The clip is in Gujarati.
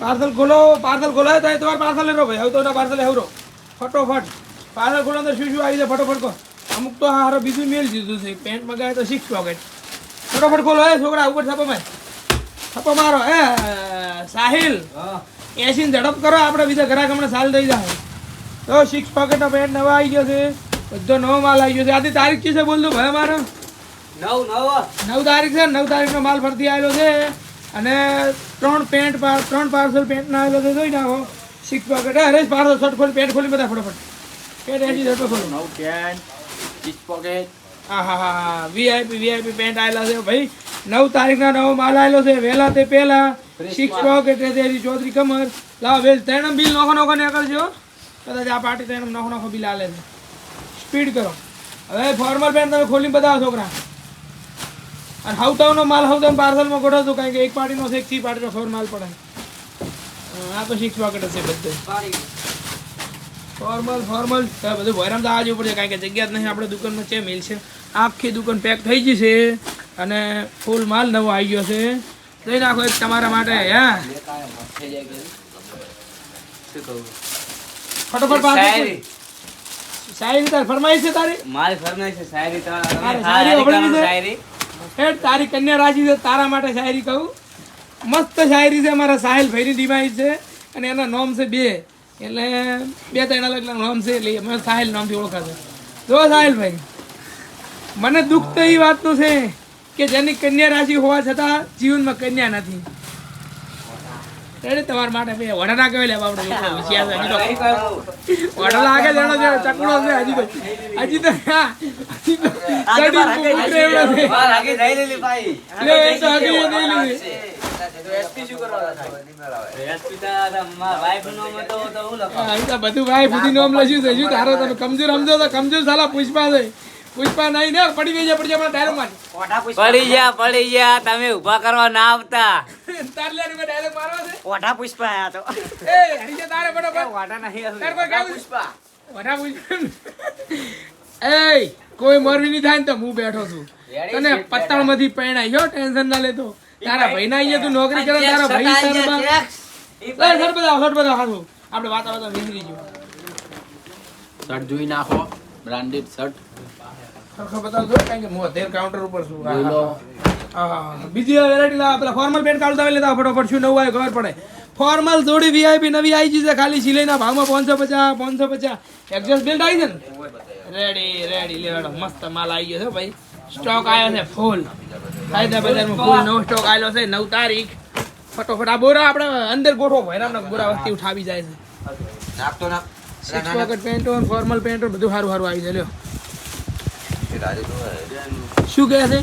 पार्सल खोलो है तो तुम्हारा पार्सल ले लो भाई હવે તો પાર્સલ હેવરો ફટોફટ પાર્સલ ખોલો તો શું આવી જાય ફટોફટ કો અમુક તો હારો બીજું મેલ દીધું છે પેન્ટ મગાવે તો 6 પોકેટ ફટોફટ ખોલો હે છોકરા ઉપર છાપો મારો એ સાહિલ એસી ને ઝડપ કરો આપણે બીજા ગ્રાહક હમણાં સાલ થઈ જાય તો 6 પોકેટનો પેન્ટ નવા આવી ગયો છે બધો નવો માલ આવી ગયો છે આથી તારીખ છે બોલ દો ભાઈ મારો 9 તારીખ છે 9 તારીખનો માલ ફરતી આવેલો છે અને 3 પાર્સલ પેન્ટના આવેલો છે જોઈ નાખો 6 પોકેટ હરેશ પાર્સલ શર્ટ ખોલી પેન્ટ ખોલી બધા ફટાફટ પેન્ટ એસી ઝડપ ખોલો 9 પેન્ટ 6 પોકેટ હા વીઆઈપી પેન્ટ આવેલા છે ભાઈ 9 તારીખના નવો માલ આવેલો છે વહેલા તે પહેલા 6 પોકેટ તેરી ચોત્રી કમર લાવ વેલ ત્રણ બિલ નોખો ને કરજો કદાચ આ પાર્ટી ત્રણ નોખો બિલ આલે છે સ્પીડ કરો હવે ફોર્મલ પેન્ટ તમે ખોલીને બતાવો છોકરા અને હાઉતાવનો માલ હાઉતાવ પાર્સલમાં ગોઠવજો કારણ કે એક પાર્ટીનો છે એક સી પાર્ટીનો ફોર માલ પડે આ તો 6 પોકેટ હશે બધે ફોર્મલ બધું ભયરામ તો આજ ઉપર છે કારણ કે જગ્યા જ નહીં આપણે દુકાનમાં છે મિલ છે આખી દુકાન પેક થઈ ગઈ છે અને ફૂલ માલ નવો આવી ગયો છે જોઈ નાખો એક તમારા માટે હા ફટોફટ શાયરી તાર ફરમાઈશ છે તારી મારી ફરમાઈશ છે શાયરી શાયરી તારી કન્યા રાશિ છે તારા માટે શાયરી કહું મસ્ત શાયરી છે અમારા સાહિલ ભાઈની ડિમાન્ડ છે અને એના નામ છે બે એટલે 2-3 અલગ અલગ નામ છે એટલે અમે સાહિલ નામથી ઓળખાશે જો સાહિલ ભાઈ મને દુઃખ તો એ વાતનું છે કે જેની કન્યા રાશિ હોવા છતાં જીવનમાં કન્યા નથી તમારા માટે બે વડા કહેવાય લે આપણે વડા લાગે જાણો છે ચકડો છે હજી તો બધું ભાઈ બુદ્ધિ નામ લખ્યું છે શું તારો તમે કમજોર સમજો તો કમજોર સાલા પુષ્પા છે પુષ્પા નહીં ને પડી ગઈ છે પડી જાય ડાયલોગ માં પડી ગયા તમે ઊભા કરવા ના આવતા તાર લે ડાયલોગ મારવો છે ઓઢા પુષ્પા આયા તો એ હરી જા તારે ફટાફટ ઓઢા નહીં તાર કોઈ ગાવ પુષ્પા ઓઢા પુષ્પા એ કોઈ મરવી નહીં થાય ને તો હું બેઠો છું તને પત્તાળમાંથી પૈણાઈ જો ટેન્શન ના લેતો તારા ભાઈ ના આઈએ તું નોકરી કરે તારા ભાઈ તારા શર્ટ બધા હાથું આપણે વાત વિસરી ગયું શર્ટ જોઈ નાખો બ્રાન્ડેડ શર્ટ સરખો બતાવજો કારણ કે હું અત્યારે કાઉન્ટર ઉપર છું બીજી વેરાયટી લાવ પેલા ફોર્મલ પેન્ટ કાઢતા લેતા ફટોફટ શું નવું આવે ખબર પડે ફોર્મલ જોડી વીઆઈપી નવી આવી છે ખાલી સિલાઈના ભાવમાં 550 એડજસ્ટ બેલ્ટ આવી છે ને રેડી લેવાડો મસ્ત માલ આવી ગયો છે ભાઈ સ્ટોક આવ્યો છે ફૂલ કાયદા બજારમાં ફૂલ નવો સ્ટોક આવ્યો છે 9 તારીખ ફટોફટ આ બોરા આપણે અંદર ગોઠવો ભૈરામના બોરા વસ્તી ઉઠાવી જાય છે નાખતો ના 6 પોકેટ પેન્ટો ફોર્મલ પેન્ટો બધું સારું આવી જાય લ્યો શું કહે છે